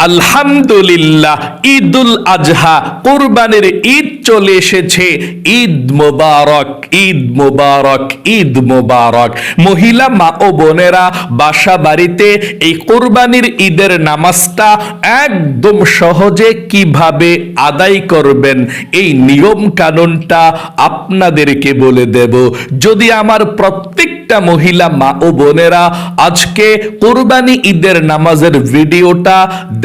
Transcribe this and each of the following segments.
আলহামদুলিল্লাহ, ঈদুল আজহা, কুরবানির ঈদ চলে এসেছে। ঈদ মোবারক, ঈদ মোবারক, ঈদ মোবারক। মহিলা মা ও বোনেরা, বাসা বাড়িতে এই কুরবানির ঈদের নামাজটা একদম সহজে কিভাবে আদায় করবেন, এই নিয়ম কানুনটা আপনাদেরকে বলে দেব। যদি আমার প্রত্যেকটা মহিলা মা ও বোনেরা আজকে কুরবানি ঈদের নামাজের ভিডিওটা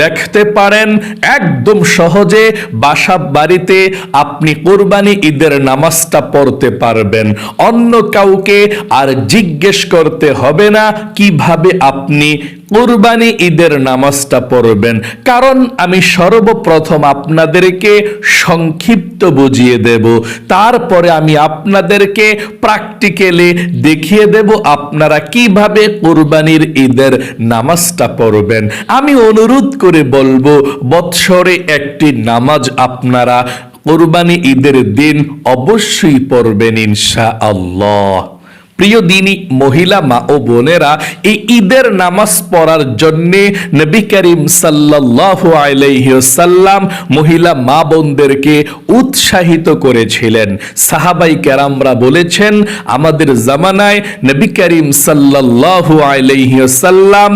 দেখতে পারেন, একদম সহজে বাসা বাড়িতে আপনি কুরবানি ঈদের নামাজটা পড়তে পারবেন। অন্য কাউকে আর জিজ্ঞেস করতে হবে না কিভাবে আপনি কুরবানি ঈদের নামাজটা পড়বেন, কারণ আমি সর্বপ্রথম আপনাদেরকে সংক্ষিপ্ত বুঝিয়ে দেব, তারপরে আমি আপনাদেরকে প্র্যাকটিক্যালি দেখিয়ে দেব আপনারা কিভাবে কুরবানির ঈদের নামাজটা পড়বেন। আমি অনুরোধ করে বলবো, বৎসরে একটি নামাজ আপনারা কুরবানি ঈদের দিন অবশ্যই পড়বেন ইনশাআল্লাহ। প্রিয় দিনী মহিলা মা ও বোনেরা, এই ঈদের নামাজ পড়ার জন্য নবী করিম সাল্লাল্লাহু আলাইহি ওয়াসাল্লাম মহিলা মা বোনদেরকে উৎসাহিত করেছিলেন। সাহাবাই কেরামরা বলেছেন, আমাদের জামানায় নবী করিম সাল্লাল্লাহু আলাইহি ওয়াসাল্লাম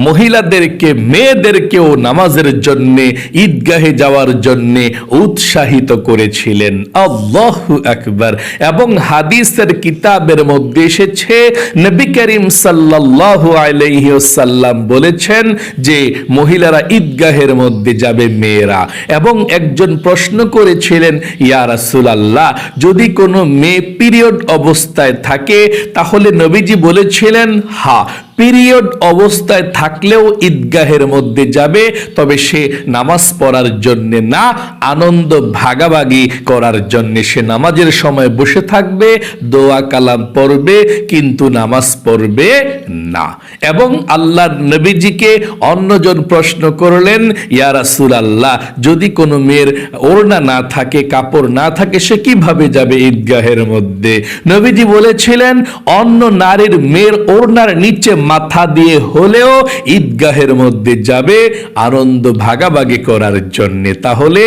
মহিলাদেরকে, মেয়েদেরকেও নামাজের জন্য, ঈদগাহে যাওয়ার জন্য উৎসাহিত করেছিলেন। আল্লাহু আকবার। এবং হাদিসের কিতাবের মধ্যে এসেছে, নবী করিম সাল্লাল্লাহু আলাইহি ওয়াসাল্লাম বলেছেন যে মহিলারা ঈদগাহের মধ্যে যাবে, মেয়েরা। এবং একজন প্রশ্ন করেছিলেন, ইয়া রাসূলুল্লাহ, যদি কোনো মেয়ে পিরিয়ড অবস্থায় থাকে তাহলে নবীজি বলেছিলেন, হ্যাঁ, পিরিয়ড অবস্থায় থাকলেও ঈদগাহের মধ্যে যাবে, তবে সে নামাজ পড়ার জন্য না, আনন্দ ভাগাভাগি করার জন্য সে নামাজের সময় বসে থাকবে, দোয়া কালাম পড়বে, কিন্তু নামাজ পড়বে না। এবং আল্লাহর নবীজিকে অন্যজন প্রশ্ন করলেন, ইয়া রাসূলুল্লাহ, যদি কোনো মেয়ের ওড়না না থাকে, কাপড় না থাকে, সে কিভাবে যাবে ঈদগাহের মধ্যে? নবীজি বলেছিলেন, অন্য নারীর মেয়ের ওড়নার নিচে মাথা দিয়ে হলেও ঈদগাহের মধ্যে যাবে আনন্দ ভাগাভাগি করার জন্য। তাহলে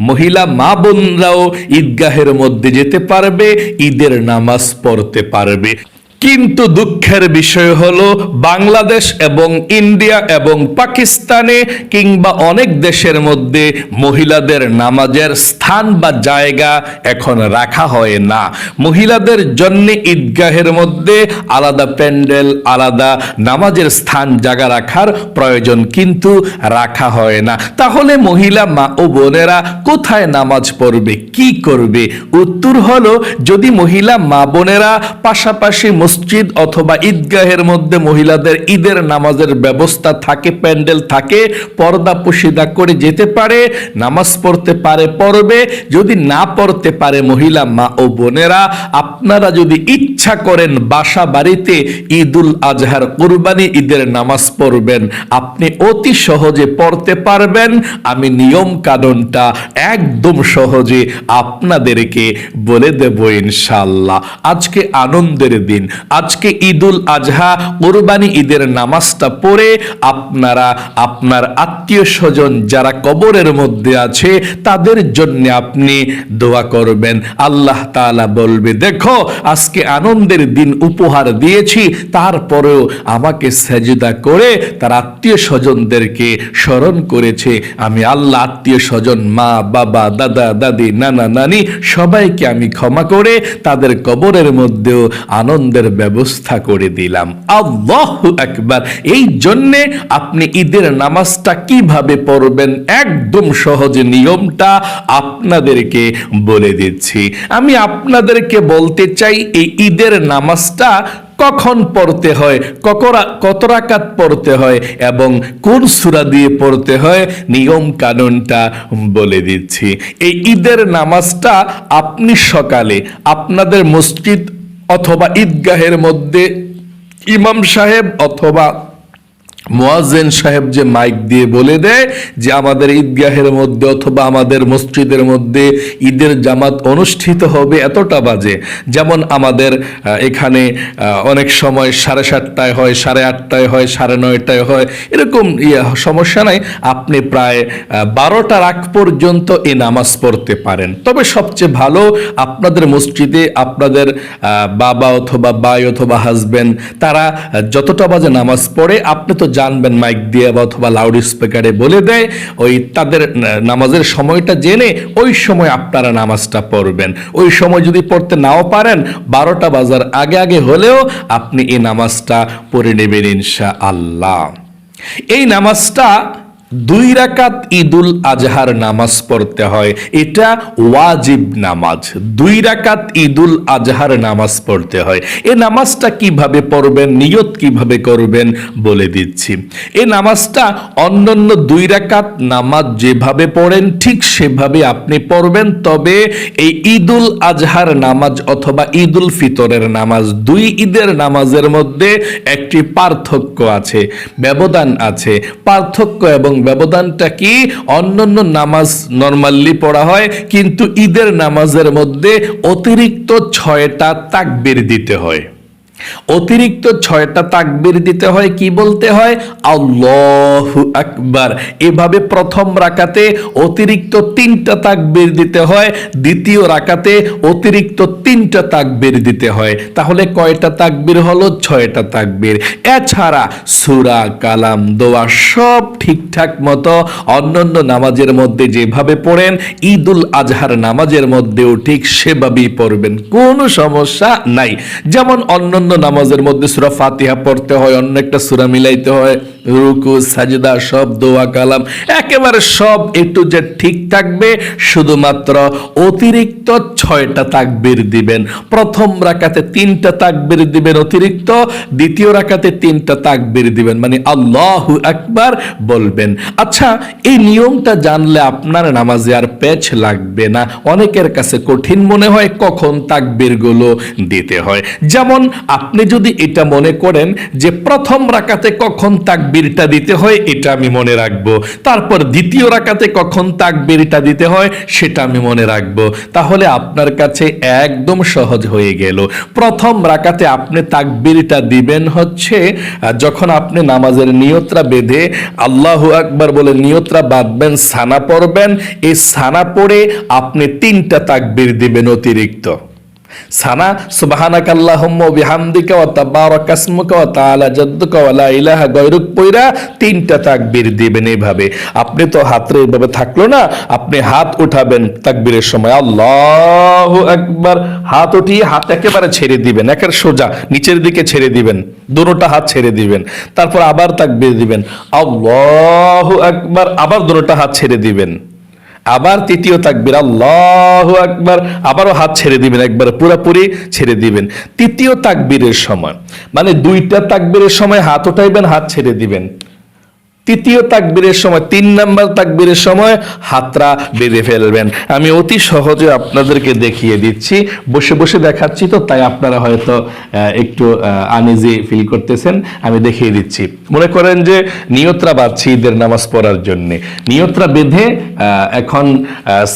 মহিলা মা বোনরাও ঈদগাহের মধ্যে যেতে পারবে, ঈদের নামাজ পড়তে পারবে। কিন্তু দুঃখের বিষয় হলো, বাংলাদেশ এবং ইন্ডিয়া এবং পাকিস্তানে কিংবা অনেক দেশের মধ্যে মহিলাদের নামাজের স্থান বা জায়গা এখন রাখা হয় না। মহিলাদের জন্য ঈদগাহের মধ্যে আলাদা প্যান্ডেল, আলাদা নামাজের স্থান জায়গা রাখার প্রয়োজন, কিন্তু রাখা হয় না। তাহলে মহিলা মা ও বোনেরা কোথায় নামাজ পড়বে, কি করবে? উত্তর হলো, যদি মহিলা মা বোনেরা পাশাপাশি মসজিদ অথবা ঈদগাহের মধ্যে মহিলাদের ঈদের নামাজের ব্যবস্থা থাকে, প্যান্ডেল থাকে, পর্দা পুশিদা করে যেতে পারে, নামাজ পড়তে পারে, পড়বে। যদি না পড়তে পারে মহিলা মা ও বোনেরা, আপনারা যদি ইচ্ছা করেন বাসা বাড়িতে ঈদুল আজহার, কুরবানি ঈদের নামাজ পড়বেন, আপনি অতি সহজে পড়তে পারবেন। আমি নিয়ম কানুনটা একদম সহজে আপনাদেরকে বলে দেব ইনশাআল্লাহ। আজকে আনন্দের দিন, আজকে ঈদুল আজহা, কুরবানি ঈদের নামাজটা পড়ে আপনারা আপনার আত্মীয় স্বজন যারা কবরের মধ্যে আছে তাদের জন্য আপনি দোয়া করবেন। আল্লাহ তাআলা বলবে, দেখো আজকে আনন্দের দিন উপহার দিয়েছি, তারপরেও আমাকে সেজদা করে তার আত্মীয় স্বজনদেরকে স্মরণ করেছে। আমি আল্লাহ আত্মীয় স্বজন, মা বাবা, দাদা দাদি, নানা নানি সবাইকে আমি ক্ষমা করে তাদের কবরের মধ্যেও আনন্দের ব্যবস্থা করে দিলাম। আল্লাহু আকবার। এই জন্যে আপনি ঈদের নামাজটা কিভাবে পড়বেন, একদম সহজে নিয়মটা আপনাদেরকে বলে দিচ্ছি। আমি আপনাদেরকে বলতে চাই, এই ঈদের নামাজটা কখন পড়তে হয়, কত রাকাত পড়তে হয় এবং কোন সূরা দিয়ে পড়তে হয়, নিয়ম কানুনটা বলে দিচ্ছি। এই ঈদের নামাজটা আপনি সকালে আপনাদের মসজিদ অথবা ঈদগাহের মধ্যে ইমাম সাহেব অথবা মুয়াজ্জিন সাহেব যে মাইক দিয়ে বলে দেয় যে আমাদের ঈদগাহের মধ্যে অথবা আমাদের মসজিদের মধ্যে ঈদের জামাত অনুষ্ঠিত হবে এতটা বাজে। যেমন আমাদের এখানে অনেক সময় 7:30টায় হয়, 8:30টায় হয়, 9:30টায় হয়, এরকম সমস্যা নাই। আপনি প্রায় 12টার আগ পর্যন্ত এই নামাজ পড়তে পারেন। তবে সবচেয়ে ভালো আপনাদের মসজিদে আপনাদের বাবা অথবা ভাই অথবা হাজবেন্ড তারা যতটা বাজে নামাজ পড়ে আপনি তো জানবেন, মাইক দিয়ে অথবা লাউড স্পিকারে বলে দেয়, ওই তাদের নামাজের সময়টা জেনে ওই সময় আপনারা নামাজটা পড়বেন। ওই সময় যদি পড়তে নাও পারেন 12টা বাজার আগে আগে হলেও আপনি এই নামাজটা পড়ে নেবেন ইনশাআল্লাহ। এই নামাজটা 2 রাকাত ঈদুল আজহার নামাজ পড়তে হয়, এটা ওয়াজিব নামাজ। 2 রাকাত ঈদুল আজহার নামাজ পড়তে হয়। এই নামাজটা কিভাবে পড়বেন, নিয়ত কিভাবে করবেন বলে দিচ্ছি। এই নামাজটা অন্যান্য 2 রাকাত নামাজ যেভাবে পড়েন ঠিক সেভাবে আপনি পড়বেন। তবে এই ঈদুল আজহার নামাজ অথবা ঈদুল ফিতরের নামাজ, 2 ঈদের নামাজের মধ্যে একটি পার্থক্য আছে, ব্যবধান আছে। পার্থক্য এবং ব্যবধানটা কি? অন্যান্য নামাজ নরমালি পড়া হয়, কিন্তু ঈদের নামাজের মধ্যে অতিরিক্ত 6টা তাকবীর দিতে হয়। অতিরিক্ত 6টা তাকবীর দিতে হয়। কি বলতে হয়? আল্লাহু আকবার। এভাবে প্রথম রাকাতে অতিরিক্ত 3টা তাকবীর দিতে হয়, দ্বিতীয় রাকাতে অতিরিক্ত 3টা তাকবীর দিতে হয়। তাহলে কয়টা তাকবীর হলো? 6টা তাকবীর। এছাড়া সূরা, কালাম, দোয়া সব ঠিকঠাক মতো অন্যান্য নামাজের মধ্যে যেভাবে পড়েন ঈদুল আজহার নামাজের মধ্যেও ঠিক সেভাবেই পড়বেন, কোনো সমস্যা নাই। যেমন অন্যান্য নামাজের মধ্যে সূরা ফাতিহা পড়তে হয়, অন্য একটা সূরা মিলাইতে হয়, রুকু, সাজদা সব, দোয়া, কালাম একেবারে সব এ টু জেড ঠিক থাকবে। শুধুমাত্র অতিরিক্ত 6টা তাকবীর দিবেন। প্রথম রাকাতে 3টা তাকবীর দিবেন অতিরিক্ত, দ্বিতীয় রাকাতে 3টা তাকবীর দিবেন, মানে আল্লাহু আকবার বলবেন। আচ্ছা, এই নিয়মটা জানলে আপনার নামাজে আর পেচ লাগবে না। অনেকের কাছে কঠিন মনে হয় কখন তাকবীরগুলো দিতে হয়। যেমন আপনি যদি এটা মনে করেন যে প্রথম রাকাতে কখন তাকবীরটা দিতে হয় এটা আমি মনে রাখবো, তারপর দ্বিতীয় রাকাতে কখন তাকবীরটা দিতে হয় সেটা আমি মনে রাখবো, তাহলে আপনার কাছে একদম সহজ হয়ে গেল। প্রথম রাকাতে আপনি তাকবীরটা দিবেন হচ্ছে যখন আপনি নামাজের নিয়তটা বেঁধে আল্লাহু আকবার বলে নিয়তটা বাঁধবেন, সানা পড়বেন। এই সানা পড়ে আপনি 3টা তাকবীর দিবেন অতিরিক্ত। সানা সুবহানাকাল্লাহুম্মা ওয়া বিহামদিকা ওয়া তাবারাকা ইসমুকা ওয়া তাআলা জাদ্দুকা ওয়া লা ইলাহা গায়রুক পয়রা 3টা তাকবীর দিবেন। এইভাবে আপনি তো হাতরে এইভাবে থাকলো না, আপনি হাত উঠাবেন তাকবীরের সময় আল্লাহু আকবার, হাত উঠিয়ে হাত একেবারে ছেড়ে দিবেন, একেবারে সোজা নিচের দিকে ছেড়ে দিবেন, দুটোটা হাত ছেড়ে দিবেন। তারপর আবার তাকবীর দিবেন আল্লাহু আকবার, আবার দুটোটা হাত ছেড়ে দিবেন। আবার তৃতীয় তাকবীর আল্লাহু আকবার, আবারও হাত ছেড়ে দিবেন, একবার পুরোপুরি ছেড়ে দিবেন। তৃতীয় তাকবীরের সময় মানে 2টা তাকবীরের সময় হাত উঠাইবেন, হাত ছেড়ে দিবেন। তৃতীয় তাকবীরের সময় 3 নাম্বার তাকবীরের সময় হাতটা বেঁধে ফেলবেন। আমি অতি সহজে আপনাদেরকে দেখিয়ে দিচ্ছি, বসে বসে দেখাচ্ছি তো তাই আপনারা হয়তো একটু আনইজি ফিল করতেছেন। আমি দেখিয়ে দিচ্ছি। মনে করেন যে নিয়তরা বাঁধছি ঈদের নামাজ পড়ার জন্য, নিয়তরা বেঁধে এখন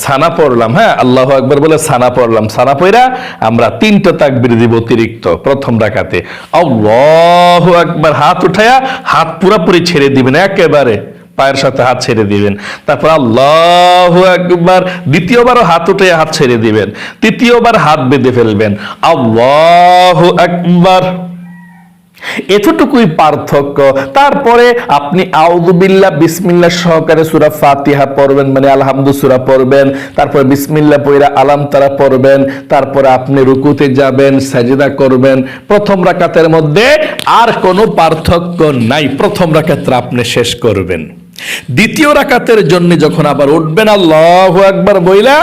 সানা পড়লাম, হ্যাঁ আল্লাহু আকবার বলে সানা পড়লাম। সানা পড়া আমরা 3টা তাকবীর দিব অতিরিক্ত প্রথম রাকাতে আল্লাহু আকবার, হাত উঠায়া হাত পুরোপুরি ছেড়ে দিবেন, একেবারে পায়ের সাথে হাত ছেড়ে দিবেন। তারপর আল্লাহু আকবার, দ্বিতীয়বারও হাত উঠে হাত ছেড়ে দিবেন, তৃতীয়বার হাত বেঁধে ফেলবেন আল্লাহু আকবার। এতটুকুই পার্থক্য। তারপরে আপনি আউযু বিল্লাহ বিসমিল্লাহ সহকারে সূরা ফাতিহা পড়বেন, মানে আলহামদু সূরা পড়বেন, তারপর বিসমিল্লাহ পড়া আলাম তারা পড়বেন, তারপরে আপনি রুকুতে যাবেন, সাজদা করবেন। প্রথম রাকাতের মধ্যে আর কোনো পার্থক্য নাই, প্রথম রাকাতটা আপনি শেষ করবেন। দ্বিতীয় রাকাতের জন্য যখন আবার উঠবেন আল্লাহু আকবার বইলা,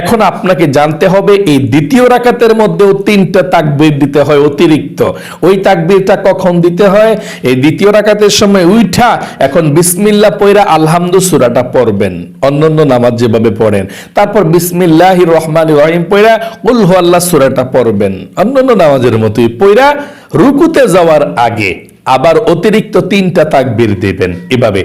এখন আপনাকে জানতে হবে এই দ্বিতীয় রাকাতের মধ্যেও 3টা তাকবীর দিতে হয় অতিরিক্ত। ওই তাকবীরটা কখন দিতে হয়? এই দ্বিতীয় রাকাতের সময় উঠা এখন বিসমিল্লাহ পড়া আলহামদু সূরাটা পড়বেন, অন্যান্য নামাজ যেভাবে পড়েন। তারপর বিসমিল্লাহির রহমানির রহিম পড়া কুল হুয়াল্লাহ সূরাটা পড়বেন, অন্যান্য নামাজের মতোই পড়া রুকুতে যাওয়ার আগে আবার অতিরিক্ত 3টা তাকবীর দিবেন। এভাবে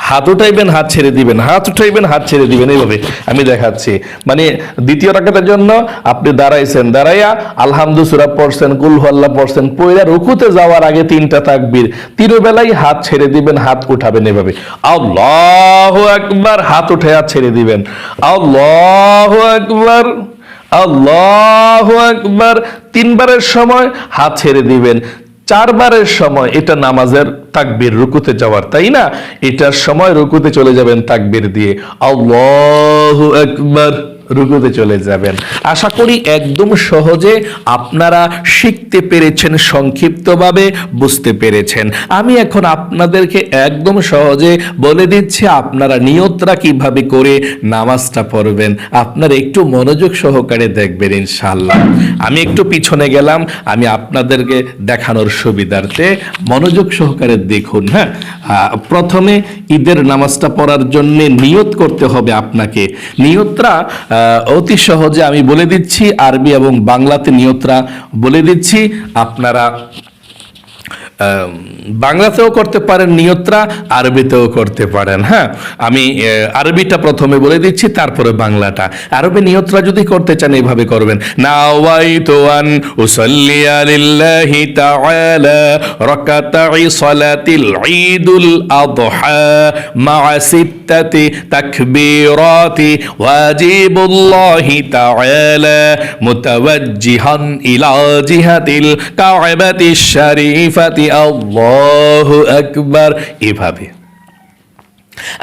হাত উঠাইবেন, হাত ছেড়ে দিবেন, হাত উঠাইবেন, হাত ছেড়ে দিবেন, এইভাবে আমি দেখাচ্ছি। মানে দ্বিতীয় রাকাতের জন্য আপনি দাঁড়াইছেন, দাঁড়াইয়া আলহামদু সূরা পড়ছেন, কুল হুয়াল্লাহ পড়ছেন, পয়লা রুকুতে যাওয়ার আগে 3টা তাকবীর, তিনবেলাই হাত ছেড়ে দিবেন, হাত উঠাবেন এভাবে, আল্লাহু আকবার, হাত উঠে হাত ছেড়ে দিবেন, আল্লাহু আকবার, আল্লাহু আকবার। 3বারের সময় হাত ছেড়ে দিবেন। 4বারের সময় এটা নামাজের তাকবীর, রুকুতে যাওয়ার, তাই না? এটার সময় রুকুতে চলে যাবেন তাকবীর দিয়ে, আল্লাহু আকবার, রুকুতে চলে যাবেন। আশা করি একদম সহজে আপনারা শিখতে পেরেছেন, সংক্ষিপ্তভাবে বুঝতে পেরেছেন। আমি এখন আপনাদেরকে একদম সহজে বলে দিচ্ছি আপনারা নিয়তরা কিভাবে করে নামাজটা পড়বেন। আপনারা একটু মনোযোগ সহকারে দেখবেন ইনশাআল্লাহ। আমি একটু পিছনে গেলাম, আমি আপনাদেরকে দেখানোর সুবিধার্থে মনোযোগ সহকারে দেখুন। হ্যাঁ, প্রথমে ঈদের নামাজটা পড়ার জন্য নিয়ত করতে হবে আপনাকে। নিয়তরা অতি সহজে আমি বলে দিচ্ছি, আরবি এবং বাংলাতে নিয়তরা বলে দিচ্ছি। আপনারা বাংলাতেও করতে পারেন নিয়তরা, আরবিতেও করতে পারেন। হ্যাঁ, আমি আরবিটা প্রথমে বলে দিচ্ছি, তারপরে বাংলাটা। আরবি নিয়তরা যদি করতে চান এইভাবে করবেন, নাওয়াইতু আন উসাল্লিয়া লিল্লাহি তাআলা রাকাতাই সালাতিল ঈদুল আযহা মা'a সিত্তাতি তাকবীরাতি ওয়াজিবুল্লাহি তাআলা মুতাওয়াজ্জিহান ইলা জিহাতিল কা'বাতিশ শরীফাতি আল্লাহু আকবার, এভাবে।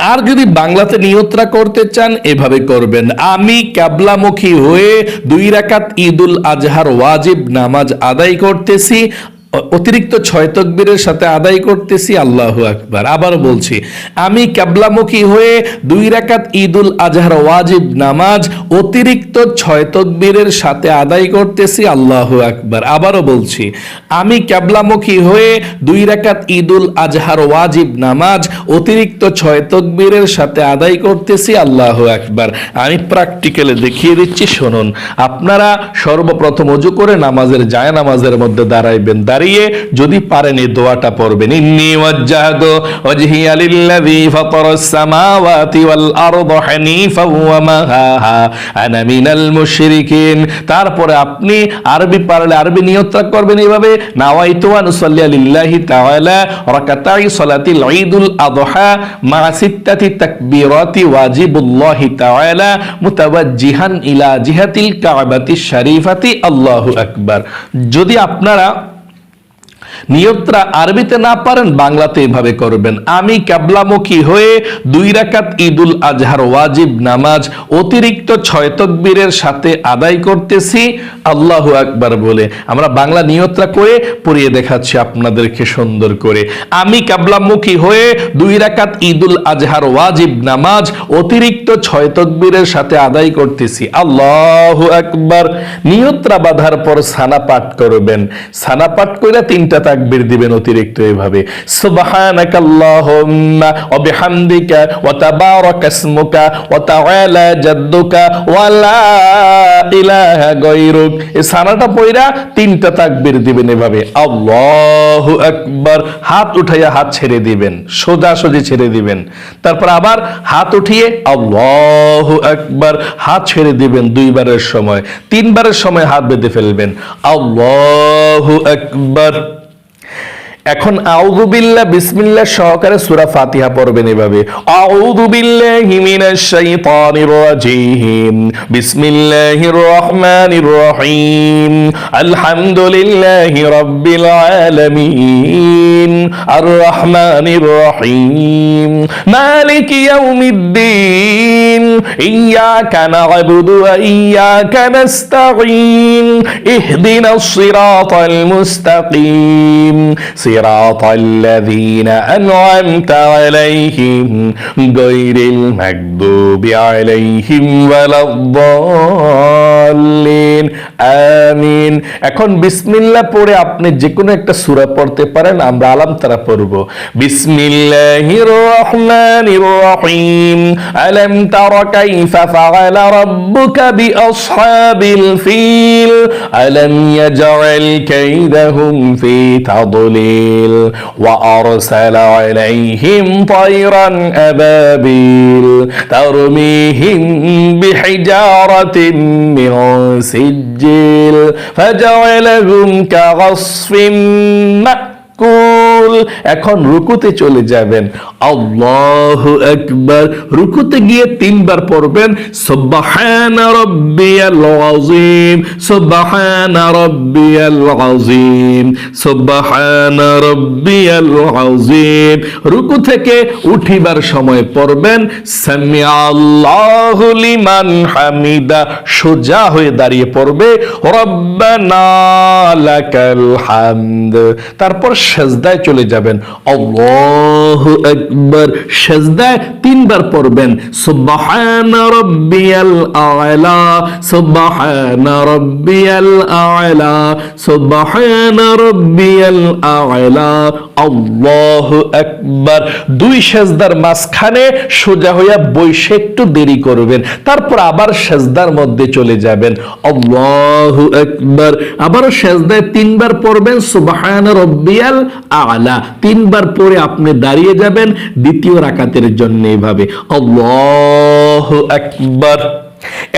আর যদি বাংলাতে নিয়তরা করতে চান এভাবে করবেন, আমি কিবলামুখী হয়ে 2 রাকাত ঈদুল আজহার ওয়াজিব নামাজ আদায় করতেছি, অতিরিক্ত 6 তাকবীরের সাথে আদায় করতেছি, আল্লাহু আকবার। আবার বলছি, আমি কিবলামুখী হয়ে 2 রাকাত ঈদুল আজহার ওয়াজিব নামাজ অতিরিক্ত 6 তাকবীরের সাথে আদায় করতেছি, আল্লাহু আকবার। আবারও বলছি, আমি কিবলামুখী হয়ে 2 রাকাত ঈদুল আজহার ওয়াজিব নামাজ অতিরিক্ত 6 তাকবীরের সাথে আদায় করতেছি, আল্লাহু আকবার। আমি প্র্যাকটিক্যালি দেখিয়ে দিচ্ছি, শুনুন। আপনারা সর্বপ্রথম ওযু করে নামাজের জায়নামাজের মধ্যে দাঁড়াইবেন, দাঁড়িয়ে যদি পারেন এই দোয়াটা পড়বেন, ইন্নী ওয়াজ্জাহতু ওয়াজহিয়া লিল্লাযী ফাতারাস সামাওয়াতি ওয়াল আরদা হানিফা ওয়া মা আনা মিনাল মুশরিকিন। তারপরে আপনি আরবি পারলে আরবি নিয়ত করবেন এইভাবে, নাওয়াইতু আন উসাল্লিয়া লিল্লাহি তাআলা রাকাতাই সালাতিল ঈদুল আযহা মা'a সিত্তাতি তাকবীরাতি ওয়াজিবুল্লাহি তাআলা মুতাওয়াজ্জিহান ইলা জিহাতিল কা'বাতিশ শরীফাতি, আল্লাহু আকবার। যদি আপনারা নিয়তরা আরবিতে না পারেন বাংলাতে এভাবে করবেন, আমি কিবলামুখী হয়ে 2 রাকাত ঈদুল আজহার ওয়াজিব নামাজ অতিরিক্ত 6 তাকবীরের সাথে আদায় করতেছি, আল্লাহু আকবার বলে। আমরা বাংলা নিয়তরা করে পড়িয়ে দেখাচ্ছি আপনাদেরকে সুন্দর করে। আমি কিবলামুখী হয়ে 2 রাকাত ঈদুল আজহার ওয়াজিব নামাজ অতিরিক্ত 6 তাকবীরের সাথে আদায় করতেছি, আল্লাহু আকবার। নিয়তরা বাঁধার পর সানা পাঠ করবেন, সানা পাঠ কইরা 3টা তাকবীর দিবেন অতিরিক্ত এভাবে, সুবহানাকাল্লাহুম্মা ওয়া বিহামদিকা ওয়া তাবারাকা ইসমুকা ওয়া তাআলা জাদ্দুকা ওয়া লা ইলাহা গায়রুক। এই সানাটা পড়া 3টা তাকবীর দিবেন এভাবে, আল্লাহু আকবার। হাত উঠাইয়া হাত ছেড়ে দিবেন, সোজাসুজি ছেড়ে দিবেন। তারপর আবার হাত উঠিয়ে আল্লাহু আকবার, হাত ছেড়ে দিবেন 2বারের সময়। 3বারের সময় হাত বেঁধে ফেলবেন, আল্লাহু আকবার। এখন আউযু বিল্লাহ বিসমিল্লাহ সহকারে সূরা ফাতিহা পড়বেন এভাবে, আউযু বিল্লাহি মিনাশ শাইতানির রাজীম, বিসমিল্লাহির রহমানির রহিম, আলহামদুলিল্লাহি রাব্বিল আলামিন, আর রহমানির রহিম, মালিকি ইয়াউমিদ্দিন, ইয়াকা না'বুদু ওয়া ইয়াকা নাস্তাঈন, ইহদিনাস সিরাতাল মুস্তাকিম, صراط الذين أنعمت عليهم غير المغضوب عليهم ولا الضالين, আমিন। এখন বিসমিল্লাহ পড়ে আপনি যে কোনো একটা সূরা পড়তে পারেন, আমরা আলাম তারা পড়ব। বিসমিল্লাহির রহমানির রহিম, আলাম তারা কাইফা ফাআলা রাব্বুকা বিআসহাবিল ফিল, আলাম ইয়াজআল কাইদাহুম ফি তাদলিল, الليل وأرسل عليهم طيرا أبابيل ترميهم بحجارة من سجيل فجعلهم كعصف মাকুল। এখন রুকুতে চলে যাবেন, আল্লাহু আকবার। রুকুতে গিয়ে তিনবার পড়বেন সুবহানা রাব্বিয়াল আযীম, সুবহানা রাব্বিয়াল আযীম, সুবহানা রাব্বিয়াল আযীম। রুকু থেকে উঠিবার সময় পড়বেন সামিআল্লাহু লিমান হামিদা। সোজা হয়ে দাঁড়িয়ে পড়বে রব্বানা লাকাল হামদ। তারপর সেজদায় চলে যাবেন, আল্লাহু আকবার। সেজদায় তিনবার পড়বেন সুবহানা রাব্বিয়াল আ'লা, সুবহানা রাব্বিয়াল আ'লা, সুবহানা রাব্বিয়াল আ'লা, আল্লাহু আকবার। দুই সেজদার মাঝখানে সোজা হইয়া বসে একটু দেরি করবেন, তারপর আবার সেজদার মধ্যে চলে যাবেন, আল্লাহু আকবার। আবারও সেজদায় তিনবার পড়বেন সুবহানা রাব্বিয়াল আ'লা। তিনবার পরে আপনি দাঁড়িয়ে যাবেন দ্বিতীয় রাকাতের জন্য এইভাবে, আল্লাহু আকবার।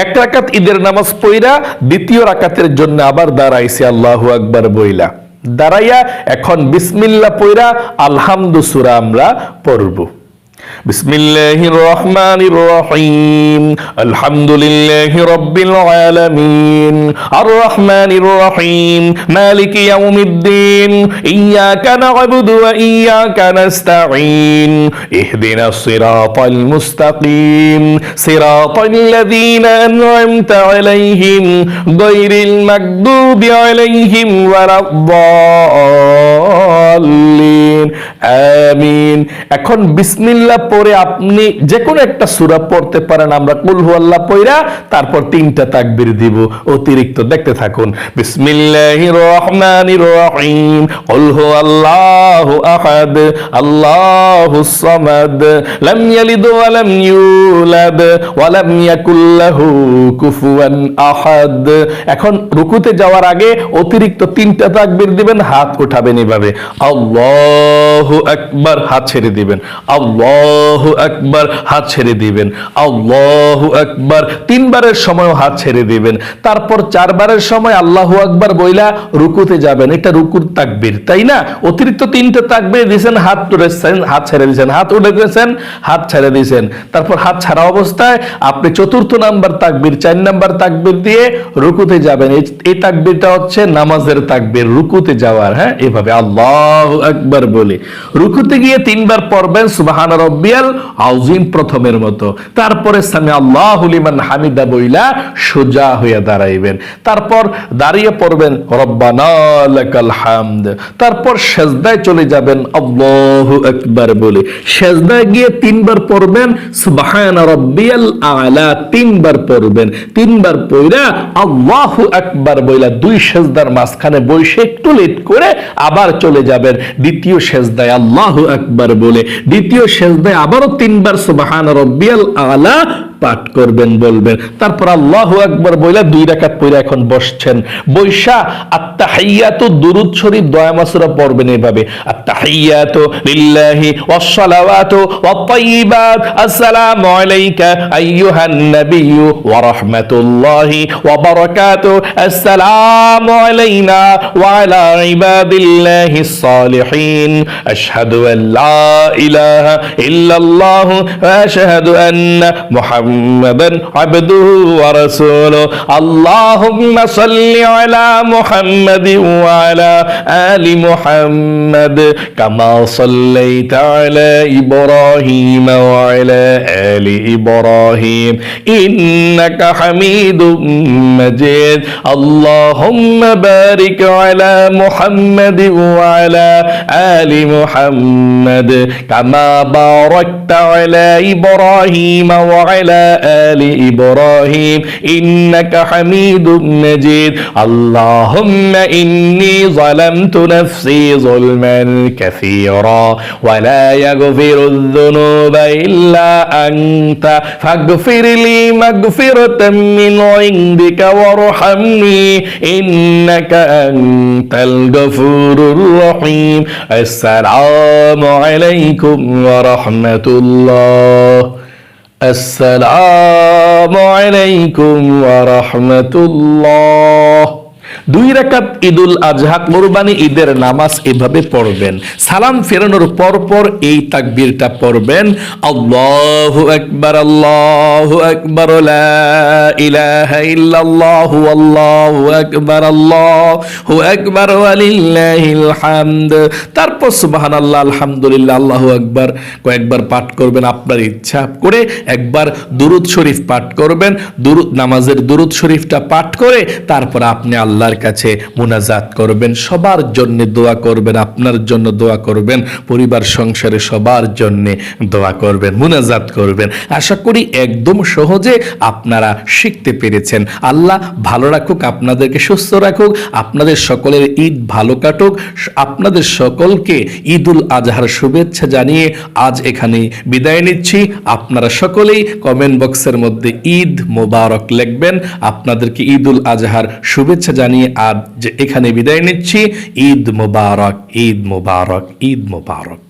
এক রাকাত ঈদের নামাজ পড়া দ্বিতীয় রাকাতের জন্য আবার দাঁড়াইছে আল্লাহু আকবার বইলা। দাঁড়াইয়া এখন বিসমিল্লাহ পড়া আলহামদু সূরা আমরা পড়ব। বিসমিল্লাহির রহমানির রহিম, আলহামদুলিল্লাহি রাব্বিল আলামিন, আর রহমানির রহিম, মালিকি ইয়াউমিদ্দিন, ইয়্যাকা না'বুদু ওয়া ইয়্যাকা নাস্তাঈন, ইহদিনাস সিরাতাল মুস্তাকিম, সিরাতাল্লাযীনা আন'আমতা আলাইহিম, গায়রিল মাগদুবি আলাইহিম ওয়ালাদ-দাল্লিন, আমিন। এখন বিসমিল্লাহ পরে আপনি যে কোনো একটা সূরা পড়তে পারেন। আমরা কুল হুয়াল্লাহ পড়া তারপর তিনটা তাকবীর দিব অতিরিক্ত, দেখতে থাকুন। বিসমিল্লাহির রহমানির রহিম, কুল হুয়াল্লাহু আহাদ, আল্লাহুস সামাদ, লাম ইয়ালিদ ওয়া লাম ইউলাদ ওয়া লাম ইয়াকুল লাহু কুফুয়ান আহাদ। এখন রুকুতে যাওয়ার আগে অতিরিক্ত তিনটা তাকবীর দিবেন, হাত উঠাবেন এভাবে, আল্লাহু আকবার, হাত ছেড়ে দিবেন, আল্লাহু আকবার, হাত ছেড়ে দিবেন, আল্লাহু আকবার। তিনবারের সময় হাত ছেড়ে দিবেন, তারপর চারবারের সময় আল্লাহু আকবার বইলা রুকুতে যাবেন। এটা রুকুর তাকবীর, তাই না? অতিরিক্ত তিনটা তাকবীর দিয়েছেন, হাত তুলেছেন, হাত ছেড়ে দিয়েছেন, হাত উঠে দিয়েছেন, হাত ছেড়ে দিয়েছেন। তারপর হাত ছাড়া অবস্থায় আপনি চতুর্থ নাম্বার তাকবীর, 4 নাম্বার তাকবীর দিয়ে রুকুতে যাবেন। এই তাকবীরটা হচ্ছে নামাজের তাকবীর, রুকুতে যাওয়ার। হ্যাঁ, এভাবে আল্লাহু আকবার বলে রুকুতে গিয়ে তিনবার পড়বেন সুবহানা রাব্বিয়াল আযীম প্রথমের মতো। তারপরে সামি আল্লাহু লিমান হামিদা বইলা সোজা হয়ে দাঁড়াইবেন। তারপর দাঁড়িয়ে পড়বেন রব্বানা লাকাল হামদ। তারপর সেজদায় চলে যাবেন আল্লাহু আকবার বলে। সেজদায় গিয়ে তিনবার পড়বেন সুবহানা রাব্বিয়াল আ'লা, তিনবার পড়বেন। তিনবার পড়া আল্লাহু আকবার বইলা দুই সেজদার মাঝখানে বসে একটু লেট করে আবার চলে যাবেন দ্বিতীয় সেজদায় আল্লাহু আকবার বলে। দ্বিতীয় সেজদায় আবারও তিনবার সুবহান রাব্বিয়াল আ'লা পাঠ করবেন, বলবেন। তারপর আল্লাহু আকবার বইলা 2 রাকাত পড়ে এখন বসছেন। বৈশা আত-তাহিয়াতু দুরূদ শরীফ দোয়া মাসুরা পড়বেন এভাবে, আত-তাহিয়াতু লিল্লাহি ওয়াস-সালাওয়াতু ওয়াত-তাইয়্যিবাত, আসসালামু আলাইকা আইয়ুহান নাবিয়্যু ওয়া রাহমাতুল্লাহি ওয়া বারাকাতুহু, আসসালামু আলাইনা ওয়া আলা ইবাদিল্লাহিস সালিহিন, আশহাদু আল লা ইলাহা ইল্লাল্লাহু ওয়া আশহাদু আন্না মুহাম্মাদান আবদুহু ওয়া রাসূলুহু, আল্লাহুম্মা সাল্লি আলা মুহাম্মাদিন ওয়া আলা আলি মুহাম্মাদ কামা সাল্লাইতা আলা ইব্রাহিম ওয়া আলা আলি ইব্রাহিম ইন্নাকা হামিদুম মাজিদ, আল্লাহুম্মা বারিক আলা মুহাম্মাদিন ওয়া আলা আলি মুহাম্মাদ কামা বারাকতা আলা ইব্রাহিম ওয়া আলা وعلى آل إبراهيم إنك حميد مجيد اللهم إني ظلمت نفسي ظلما كثيرا ولا يغفر الذنوب إلا أنت فاغفر لي مغفرة من عندك وارحمني إنك أنت الغفور الرحيم السلام عليكم ورحمة الله السلام عليكم ورحمة الله 2 রাকাত ঈদুল আজহা কুরবানি ঈদের নামাজ এভাবে পড়বেন সালাম ফেরানোর পর পর এই তাকবীরটা পড়বেন আল্লাহু আকবার লা ইলাহা ইল্লাল্লাহু আল্লাহু আকবার ওয়ালিল্লাহিল হামদ তারপর সুবহানাল্লাহ আলহামদুলিল্লাহ আল্লাহু আকবার কয়েকবার পাঠ করবেন আপনার ইচ্ছা করে একবার দুরূদ শরীফ পাঠ করবেন নামাজের দুরূদ শরীফটা পাঠ করে তারপর আপনি আল্লাহর কাছে মুনাজাত করবেন সবার জন্য দোয়া করবেন আপনার জন্য দোয়া করবেন পরিবার সংসারে সবার জন্য দোয়া করবেন মুনাজাত করবেন আশা করি একদম সহজে আপনারা শিখতে পেরেছেন আল্লাহ ভালো রাখুক আপনাদেরকে সুস্থ রাখুক আপনাদের সকলের ঈদ ভালো কাটুক আপনাদের সকলকে ঈদুল আজহার শুভেচ্ছা জানিয়ে আজ এখানে বিদায় নিচ্ছি আপনারা সকলেই কমেন্ট বক্সের মধ্যে ঈদ মোবারক লিখবেন আপনাদেরকে ঈদুল আজহার শুভেচ্ছা জানিয়ে আজ এখানে বিদায় নিচ্ছি ঈদ মোবারক ঈদ মোবারক ঈদ মোবারক